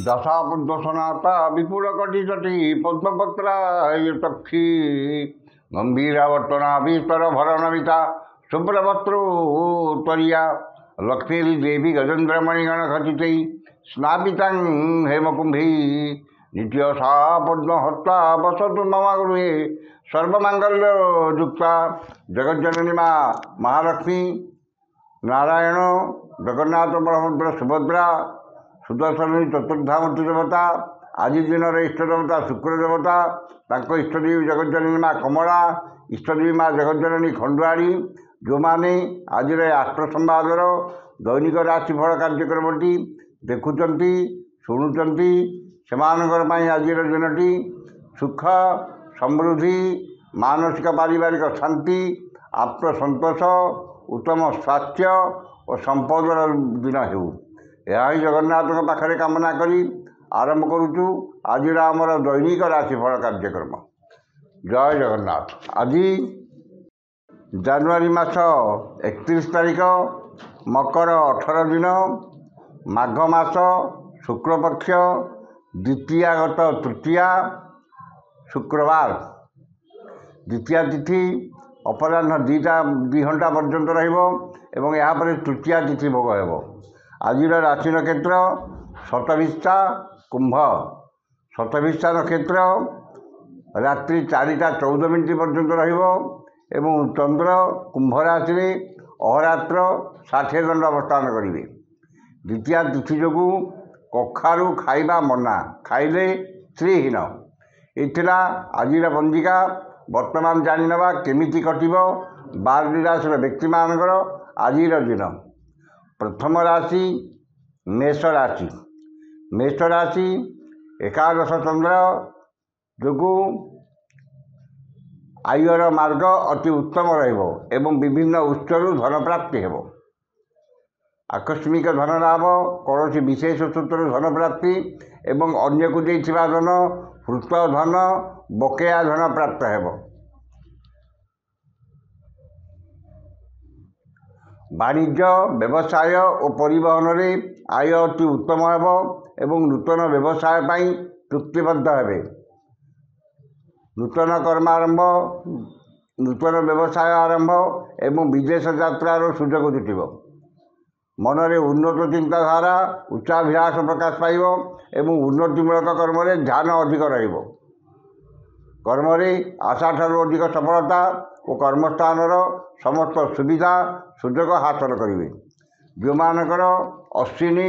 दशापद्मसनाता विपुलकटितटी पद्मपत्रायतक्षी गम्भीरावर्तनाभीस्तरभरणमिता शुभ्रवस्त्रोत्तरीया लक्ष्मीर्देवी गजेन्द्रमणिगणखचितै स्नापितां हेमकुम्भै नित्यसा पद्महस्ता वसतु मम गृहे सर्वमाङ्गल्ययुक्ता जगज्जननी माँ महालक्ष्मी नारायण जगन्नाथ बलभद्र सुभद्रा सुदर्शन चतुर्धामूर्ति देवता आज दिन इष्ट देवता शुक्र देवता इष्टदेवी जगज्जननी माँ कमला इष्टदेवी माँ जगज्जननी खंडुआरी जो मैंने आज आष्ट्र संवादर दैनिक राशिफल कार्यक्रमटी देखुंट शुणुंट से आज दिनटी सुख समृद्धि मानसिक पारिवारिक शांति आत्मसंतोष उत्तम स्वास्थ्य और संपदर दिन हो यह जगन्नाथ पाखे कामना करी आरंभ करुचु आज आमर दैनिक राशिफल कार्यक्रम। जय जगन्नाथ। आज जनवरी मास 31 तारीख मकर 18 दिन माघ मास शुक्लपक्ष द्वितीयागत तृतीया शुक्रवार द्वितीया तिथि अपराह्न 2 घंटा पर्यंत रहा तृतीया तिथि भोग हो। आज राशि नक्षत्र शतभिषा कुंभ शतभिषा नक्षत्र रात्रि 4:14 पर्यंत एवं चंद्र कुंभ राशि अहोरात्र 60 घंटा अवस्थान करेंगे। द्वितीया तिथि जो कखारू खाइबा मना खाइले श्रीहीन इला आज पंजिका वर्तमान जाणीना केमिति कटिब 12 राशि व्यक्ति मानकर आज दिन। प्रथम राशि मेष राशि। मेष राशि एकादश चंद्र जो आयर मार्ग अति उत्तम एवं विभिन्न उत्सर धन प्राप्ति हो। आकस्मिक धन लाभ कौन विशेष सूत्र धन प्राप्ति एवं अन्य को देथिबा धन हृत धन बकेया धन प्राप्त हो। वाणिज्य व्यवसाय और परिवहन रे आय अति उत्तम हो एवं नूतन व्यवसाय पाई चुक्तिबद्ध हेबे। नूतन कर्मारंभ नूतन व्यवसाय आरंभ एवं विदेश यात्रार सुजोग जुटिब। मनरे उन्नत चिंताधारा उच्चाभिलाष प्रकाश पाइब एवं उन्नतिमूलक कर्म ध्यान अधिक रहिब। कर्म आशा ठारू अधिक सफलता और कर्मस्थान समस्त सुविधा सुजोग हासिल करेंगे। जो मानकर अश्विनी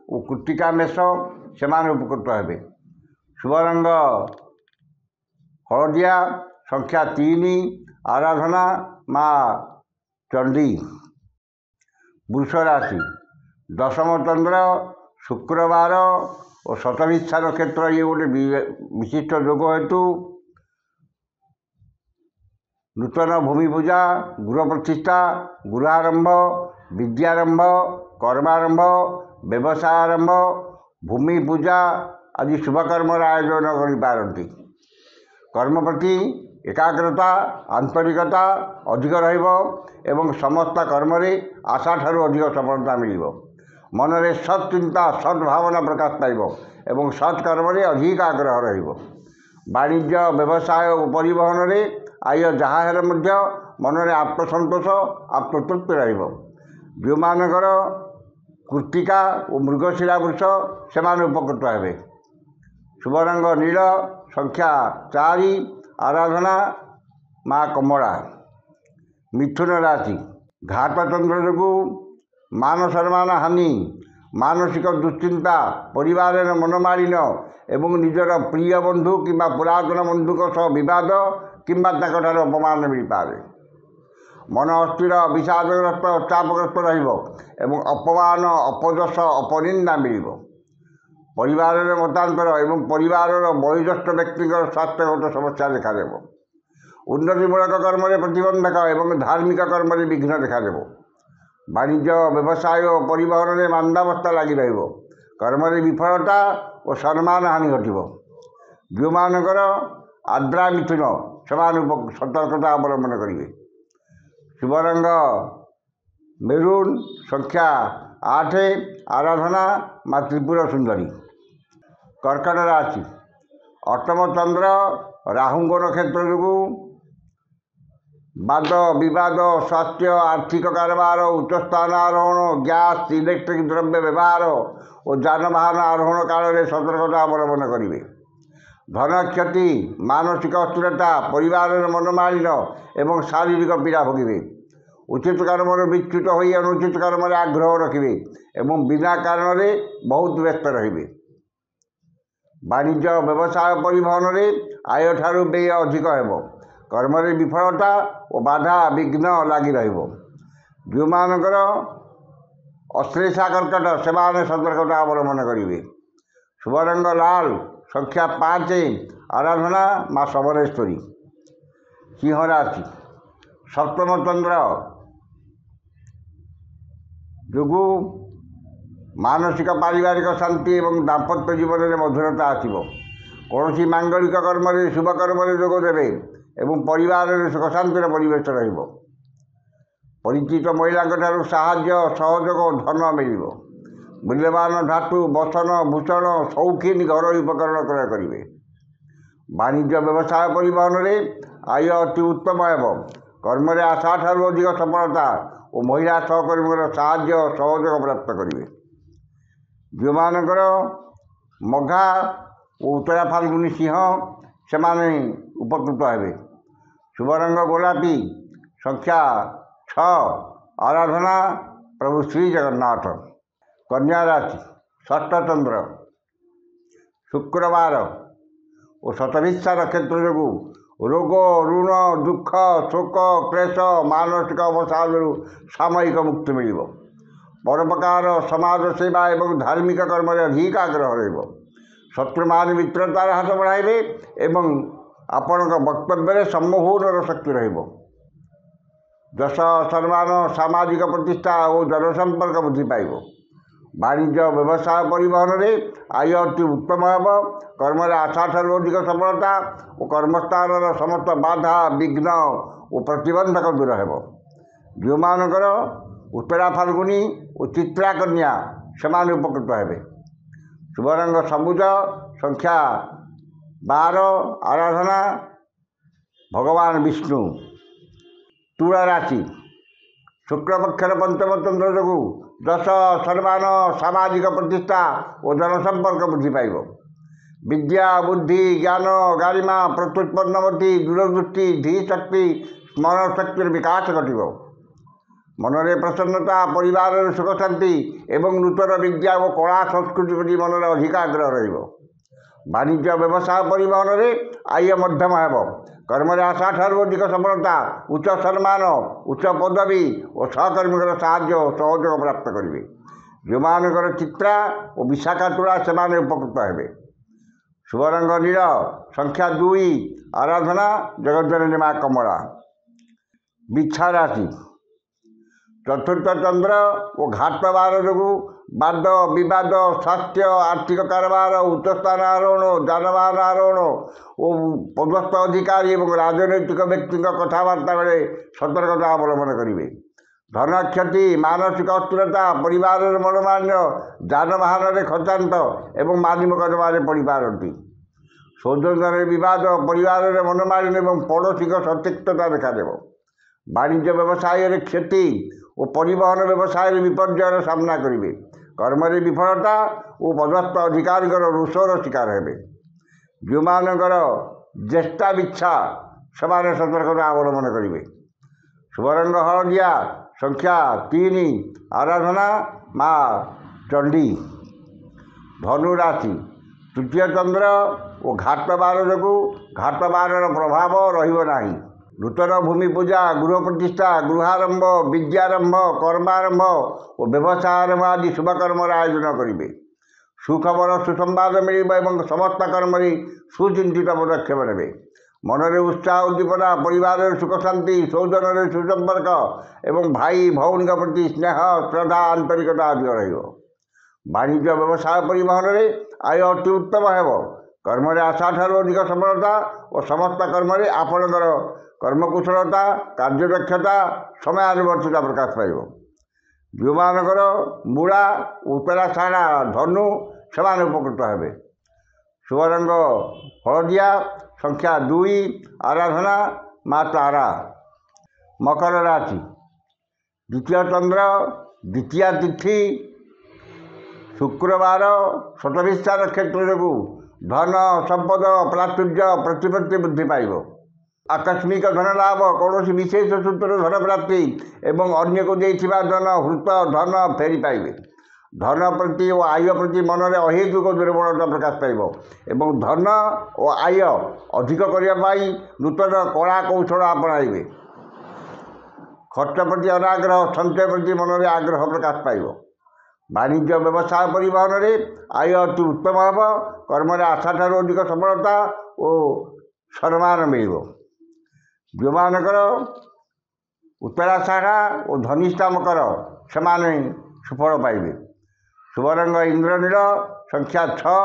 और कृत्तिका मेष से उपकृत हेबे। शुभ रंग हलदिया संख्या 3 आराधना माँ चंडी। वृष राशि दशम चंद्र शुक्रवार और शतभिषा नक्षत्र ये गोटे विशिष्ट जोग हेतु नूतन भूमि पूजा गृह प्रतिष्ठा गृहारंभ विद्यारंभ कर्मारंभ व्यवसाय आरंभ भूमि पूजा आदि शुभकर्म आयोजन कर कर्म प्रति एकाग्रता आंतरिकता अधिक एवं समस्त कर्म आशा ठारू अधिक सफलता मिल। मनरे सत्चिंता सद्भावना प्रकाश पाइब एवं सत्कर्म अधिक आग्रह रहिब। वाणिज्य व्यवसाय और परिवहन रे आय जहाँ मनरे आत्मसंतोष आत्मतृप्ति रहिब। जो मानकर कृत्तिका और मृगशिरा वृष से उपकृत हेबे। शुभ रंग नील संख्या 4 आराधना माँ कमला। मिथुन राशि घातचंद्र जो मान सम्मान हानि मानसिक दुश्चिंता परिवार मनमालिन्य एवं निजर प्रिय बंधु कि पुरातन बंधु बद कि अपमान मिल पाए। मन अस्थिर विषादग्रस्त चापग्रस्त एवं अपमान अपजस अपनिंदा मिल। परिवार मतांतर एवं परिवार वयोज्येष्ठ व्यक्ति स्वास्थ्यगत समस्या देखा उन्नतिमूलक कर्म प्रतिबंधक एवं धार्मिक कर्म विघ्न देखा। वाणिज्य व्यवसाय और परिवहन में मांदावस्था लगी कर्म विफलता और सम्मान हानि घटव। जो मानकर आद्रा मिथुन से सतर्कता अवलंबन करेंगे। शुभ रंग मेरून संख्या 8 आराधना माँ त्रिपुर सुंदरी। କର୍କଟ ରାଶି ଅଷ୍ଟମ ଚନ୍ଦ୍ର ରାହୁଙ୍କ ନକ୍ଷତ୍ର ଯୋଗୁଁ ବାଦ ବିବାଦ ସ୍ୱାସ୍ଥ୍ୟ ଆର୍ଥିକ କାରବାର ଉଚ୍ଚସ୍ଥାନ ଆରୋହଣ ଗ୍ୟାସ୍ ଇଲେକ୍ଟ୍ରିକ୍ ଦ୍ରବ୍ୟ ବ୍ୟବହାର ଓ ଯାନବାହନ ଆରୋହଣ କାଳରେ ସତର୍କତା ଅବଲମ୍ବନ କରିବେ। ଧନ କ୍ଷତି ମାନସିକ ଅସ୍ଥିରତା ପରିବାରର ମନୋମାଳିନ୍ୟ ଏବଂ ଶାରୀରିକ ପୀଡ଼ା ଭୋଗିବେ। ଉଚିତ କର୍ମରୁ ବିଚ୍ୟୁତ ହୋଇ ଅନୁଚିତ କର୍ମରେ ଆଗ୍ରହ ରଖିବେ ଏବଂ ବିନା କାରଣରେ ବହୁତ ବ୍ୟସ୍ତ ରହିବେ। ବାଣିଜ୍ୟ ବ୍ୟବସାୟ ପରିବହନରେ ଆୟ ଠାରୁ ବ୍ୟୟ ଅଧିକ ହେବ। କର୍ମରେ ବିଫଳତା ଓ ବାଧା ବିଘ୍ନ ଲାଗି ରହିବ। ଯେଉଁମାନଙ୍କର ଅଶ୍ଳେଷା କର୍କଟ ସେମାନେ ସତର୍କତା ଅବଲମ୍ବନ କରିବେ। ଶୁଭ ରଙ୍ଗ ଲାଲ, ସଂଖ୍ୟା 5, ଆରାଧନା ମା ସମଲେଶ୍ୱରୀ। ସିଂହ ରାଶି ସପ୍ତମ ଚନ୍ଦ୍ର ଯୋଗୁଁ ମାନସିକ ପାରିବାରିକ ଶାନ୍ତି ଏବଂ ଦାମ୍ପତ୍ୟ ଜୀବନରେ ମଧୁରତା ଆସିବ। କୌଣସି ମାଙ୍ଗଳିକ କର୍ମରେ ଶୁଭ କର୍ମରେ ଯୋଗ ଦେବେ ଏବଂ ପରିବାରରେ ସୁଖ ଶାନ୍ତିର ପରିବେଶ ରହିବ। ପରିଚିତ ମହିଳାଙ୍କଠାରୁ ସାହାଯ୍ୟ ସହଯୋଗ ଓ ଧନ ମିଳିବ। ମୂଲ୍ୟବାନ ଧାତୁ ବସନ ଭୂଷଣ ସୌଖିନ ଘରୋଇ ଉପକରଣ କ୍ରୟ କରିବେ। ବାଣିଜ୍ୟ ବ୍ୟବସାୟ ପରିବହନରେ ଆୟ ଅତି ଉତ୍ତମ ହେବ। କର୍ମରେ ଆଶା ଠାରୁ ଅଧିକ ସଫଳତା ଓ ମହିଳା ସହକର୍ମୀଙ୍କର ସାହାଯ୍ୟ ସହଯୋଗ ପ୍ରାପ୍ତ କରିବେ। ଯେଉଁମାନଙ୍କର ମଘା ଓ ଉତ୍ତରା ଫାଲ୍ଗୁନୀ ସିଂହ ସେମାନେ ଉପକୃତ ହେବେ। ଶୁଭ ରଙ୍ଗ ଗୋଲାପୀ, ସଂଖ୍ୟା 6, ଆରାଧନା ପ୍ରଭୁ ଶ୍ରୀ ଜଗନ୍ନାଥ। କନ୍ୟା ରାଶି ଷଷ୍ଠ ଚନ୍ଦ୍ର ଶୁକ୍ରବାର ଓ ଶତଭିଷା ନକ୍ଷତ୍ର ଯୋଗୁଁ ରୋଗ ଋଣ ଦୁଃଖ ଶୋକ କ୍ଲେଶ ମାନସିକ ଅବସାଦରୁ ସାମୟିକ ମୁକ୍ତି ମିଳିବ। ପରୋପକାର ସମାଜ ସେବା ଏବଂ ଧାର୍ମିକ କର୍ମରେ ଅଧିକ ଆଗ୍ରହ ରହିବ। ଶତ୍ରୁମାନେ ମିତ୍ରତାର ହାତ ବଢ଼ାଇବେ ଏବଂ ଆପଣଙ୍କ ବକ୍ତବ୍ୟରେ ସମ୍ମୋହନର ଶକ୍ତି ରହିବ। ଯଶ ସମ୍ମାନ ସାମାଜିକ ପ୍ରତିଷ୍ଠା ଓ ଜନସମ୍ପର୍କ ବୃଦ୍ଧି ପାଇବ। ବାଣିଜ୍ୟ ବ୍ୟବସାୟ ପରିବହନରେ ଆୟ ଅତି ଉତ୍ତମ ହେବ। କର୍ମରେ ଆଶା ଠାରୁ ଅଧିକ ସଫଳତା ଓ କର୍ମସ୍ଥାନର ସମସ୍ତ ବାଧା ବିଘ୍ନ ଓ ପ୍ରତିବନ୍ଧକ ଦୂର ହେବ। ଯେଉଁମାନଙ୍କର ଉତ୍ତରା ଫାଲ୍ଗୁନୀ ଓ ଚିତ୍ରା କନ୍ୟା ସେମାନେ ଉପକୃତ ହେବେ। ଶୁଭ ରଙ୍ଗ ସବୁଜ, ସଂଖ୍ୟା 12, ଆରାଧନା ଭଗବାନ ବିଷ୍ଣୁ। ତୁଳା ରାଶି ଶୁକ୍ଳପକ୍ଷର ପଞ୍ଚମ ଚନ୍ଦ୍ର ଯୋଗୁଁ ଯଶ ସମ୍ମାନ ସାମାଜିକ ପ୍ରତିଷ୍ଠା ଓ ଜନସମ୍ପର୍କ ବୃଦ୍ଧି ପାଇବ। ବିଦ୍ୟା ବୁଦ୍ଧି ଜ୍ଞାନ ଗାରିମା ପ୍ରତ୍ୟୁତ୍ପନ୍ନବତୀ ଦୂରଦୃଷ୍ଟି ଧୀଶକ୍ତି ସ୍ମରଣ ଶକ୍ତିର ବିକାଶ ଘଟିବ। ମନରେ ପ୍ରସନ୍ନତା ପରିବାରରେ ସୁଖ ଶାନ୍ତି ଏବଂ ନୂତନ ବିଦ୍ୟା ଓ କଳା ସଂସ୍କୃତି ପ୍ରତି ମନରେ ଅଧିକ ଆଗ୍ରହ ରହିବ। ବାଣିଜ୍ୟ ବ୍ୟବସାୟ ପରିବହନରେ ଆୟ ମଧ୍ୟମ ହେବ। କର୍ମରେ ଆଶା ଠାରୁ ଅଧିକ ସଫଳତା ଉଚ୍ଚ ସମ୍ମାନ ଉଚ୍ଚ ପଦବୀ ଓ ସହକର୍ମୀଙ୍କର ସାହାଯ୍ୟ ଓ ସହଯୋଗ ପ୍ରାପ୍ତ କରିବେ। ଯେଉଁମାନଙ୍କର ଚିତ୍ରା ଓ ବିଶାଖା ତୁଳା ସେମାନେ ଉପକୃତ ହେବେ। ଶୁଭ ରଙ୍ଗ ନୀଳ, ସଂଖ୍ୟା 2, ଆରାଧନା ଜଗଜ୍ଜନନୀ ମା କମଳା। ବିଛା ରାଶି ଚତୁର୍ଥ ଚନ୍ଦ୍ର ଓ ଘାତ ବାର ଯୋଗୁଁ ବାଦ ବିବାଦ ସ୍ୱାସ୍ଥ୍ୟ ଆର୍ଥିକ କାରବାର ଉଚ୍ଚସ୍ଥାନ ଆରୋହଣ ଯାନବାହନ ଆରୋହଣ ଓ ପଦସ୍ଥ ଅଧିକାରୀ ଏବଂ ରାଜନୈତିକ ବ୍ୟକ୍ତିଙ୍କ କଥାବାର୍ତ୍ତା ବେଳେ ସତର୍କତା ଅବଲମ୍ବନ କରିବେ। ଧନ କ୍ଷତି ମାନସିକ ଅସ୍ଥିରତା ପରିବାରର ମନୋମାଳିନ୍ୟ ଯାନବାହନରେ ଖର୍ଚ୍ଚାନ୍ତ ଏବଂ ମାନି ମକଦ୍ଦମାରେ ପଡ଼ିପାରନ୍ତି। ସୌଜନ୍ୟରେ ବିବାଦ ପରିବାରରେ ମନୋମାଳିନ୍ୟ ଏବଂ ପଡ଼ୋଶୀଙ୍କ ସତିକ୍ତତା ଦେଖାଦେବ। ବାଣିଜ୍ୟ ବ୍ୟବସାୟରେ କ୍ଷତି ଓ ପରିବହନ ବ୍ୟବସାୟରେ ବିପର୍ଯ୍ୟୟର ସାମ୍ନା କରିବେ। କର୍ମରେ ବିଫଳତା ଓ ପଦସ୍ଥ ଅଧିକାରୀଙ୍କର ରୋଷର ଶିକାର ହେବେ। ଯେଉଁମାନଙ୍କର ଜ୍ୟେଷ୍ଠା ବିଚ୍ଛା ସେମାନେ ସତର୍କତା ଅବଲମ୍ବନ କରିବେ। ଶୁଭ ରଙ୍ଗ ହଳଦିଆ, ସଂଖ୍ୟା 3, ଆରାଧନା ମା ଚଣ୍ଡୀ। ଧନୁ ରାଶି ତୃତୀୟ ଚନ୍ଦ୍ର ଓ ଘାତ ବାର ଯୋଗୁଁ ଘାତ ବାରର ପ୍ରଭାବ ରହିବ ନାହିଁ। ନୂତନ ଭୂମି ପୂଜା ଗୃହ ପ୍ରତିଷ୍ଠା ଗୃହାରମ୍ଭ ବିଦ୍ୟାରମ୍ଭ କର୍ମାରମ୍ଭ ଓ ବ୍ୟବସାୟ ଆରମ୍ଭ ଆଦି ଶୁଭକର୍ମର ଆୟୋଜନ କରିବେ। ସୁଖବର ସୁସମ୍ବାଦ ମିଳିବ ଏବଂ ସମସ୍ତ କର୍ମରେ ସୁଚିନ୍ତିତ ପଦକ୍ଷେପ ନେବେ। ମନରେ ଉତ୍ସାହ ଉଦ୍ଦୀପନା ପରିବାରରେ ସୁଖ ଶାନ୍ତି ସୌଜନ୍ୟରେ ସୁସମ୍ପର୍କ ଏବଂ ଭାଇ ଭଉଣୀଙ୍କ ପ୍ରତି ସ୍ନେହ ଶ୍ରଦ୍ଧା ଆନ୍ତରିକତା ଅଧିକ ରହିବ। ବାଣିଜ୍ୟ ବ୍ୟବସାୟ ପରିବହନରେ ଆୟ ଅତି ଉତ୍ତମ ହେବ। କର୍ମରେ ଆଶା ଠାରୁ ଅଧିକ ସଫଳତା ଓ ସମସ୍ତ କର୍ମରେ ଆପଣଙ୍କର କର୍ମକୁଶଳତା କାର୍ଯ୍ୟଦକ୍ଷତା ସମୟାନୁବର୍ତ୍ତିତା ପ୍ରକାଶ ପାଇବ। ଯେଉଁମାନଙ୍କର ମୂଳା ଉତ୍ତରାଷାଢ଼ା ଧନୁ ସେମାନେ ଉପକୃତ ହେବେ। शुभ रंग हलदिया। संख्या 2 आराधना माँ तारा। मकर राशि द्वितीय चंद्र द्वितीय तिथि शुक्रवार शतविस्ता नक्षत्र जो धन संपद प्राचुर्य प्रतिपत्ति वृद्धि पाइब। आकस्मिक धन लाभ कौन विशेष सूत्र धन प्राप्ति एवं अन्य को देथिबा धन हृत धन फेरी पाइबे। धन प्रति और आय प्रति मन में अहेतुक दुर्बलता प्रकाश पाइब एवं धन और आय अधिक करने नूतन कला कौशल आपणाइबे। खर्च प्रति अनाग्रह संचय प्रति मन में आग्रह प्रकाश पाइब। वाणिज्य व्यवसाय परिवहन में आय अति उत्तम हम। कर्म आशा ठार अधिक सफलता और सम्मान मिल। जो मानकर उत्तराषाढ़ा और धनिष्ठा मकर से सुफल पाइबे। शुभ रंग इंद्रनील। संख्या 6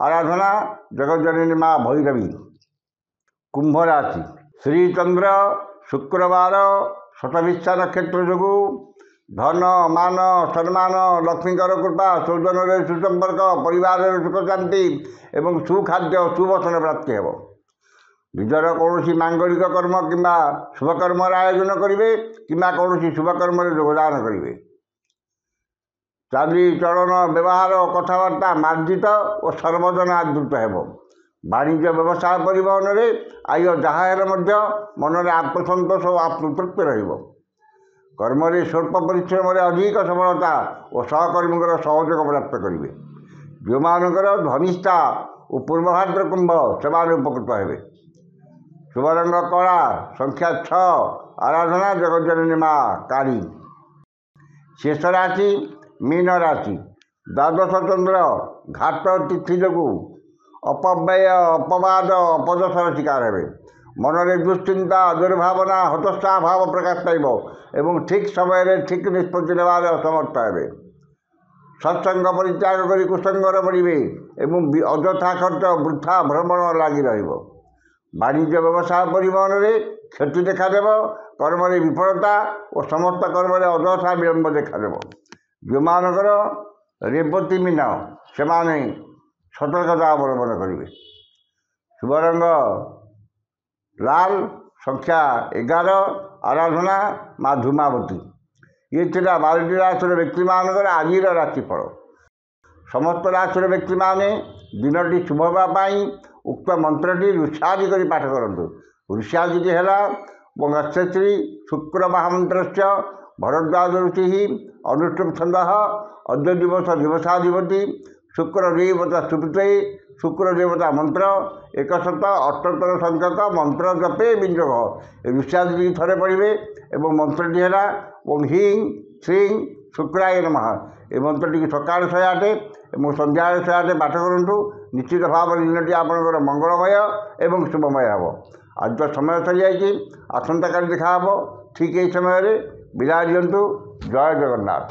आराधना जगज्जननी माँ भैरवी। कुंभ राशि श्री चंद्र शुक्रवार शतविस्ता नक्षत्र जो धन मान सम्मान लक्ष्मीकर कृपा सौजन सुसंपर्क परिवार सुख शांति एवं सुखाद्य सुवचन प्राप्ति हो। निजर कौन मांगलिक कर्म कि शुभकर्म आयोजन करेंगे कि कौन शुभकर्म योगदान करेंगे। चाली चलन व्यवहार कथबार्ता मार्जित और सर्वजन आदृत हो। वाणिज्य व्यवसाय परिवहन में आय जहाँ मन में आत्मसंतोष और आत्मतृप्ति रहिबो। कर्म स्वल्प परिश्रम अधिक सफलता और सहकर्मी सहयोग प्राप्त करेंगे। जो मानकर धनिष्ठा और पूर्वभाद्र कुंभ से उपकृत हेबे। शुभ रंग कला। संख्या 6 आराधना जगज्जननी माँ काली। शेष राशि मीन राशि द्वादश चंद्र घाट तिथि जो अपव्यय अपवाद अपदशर शिकार हे। मन में दुश्चिंता दुर्भावना हतोत्साह भाव प्रकाश पाइब एवं ठीक समय ठीक निष्पत्ति नेबार असमर्थ हे। सत्संग परित्याग कर कुसंगर बढ़े एवं अजथा खर्च वृथा भ्रमण लगी रहिब। वाणिज्य व्यवसाय परिवहन में क्षति देखादेव। कर्म विफलता और समस्त कर्म अजथा विलंब देखादेव। जो मानकर रेवती मीन से सतर्कता अवलंबन करेंगे। शुभ रंग लाल। संख्या 11 आराधना माँ धूमावती। ये थिला 12टी राशि व्यक्ति मानकर आज राशिफल। समस्त राशि व्यक्ति माने दिनटी शुभ होगापाई उक्त मंत्रटी ऋषादि कर पाठ करूँ। ऋषादि है गच्छश्री शुक्र महामंत्र भरद्वाज ऋषि अनुष्टुप छंद अद्य दिवस दिवसाधिपति शुक्र देवता सुप्ते शुक्र देवता मंत्र 178 संख्यक मंत्र जपे विनियोग। ऋषादि थे पढ़े और मंत्रटी है ओं हिं श्री शुक्राय नमः। ये मंत्रटी सकाल 108 और संध्या 108 पाठ करूँ। निश्चित भाव दिनटी आपंकर मंगलमय एवं शुभमय हे। आज तो समय सरी जाइए। आसंता काली देखा ठीक यही समय विदाय दिंतु। जय जगन्नाथ।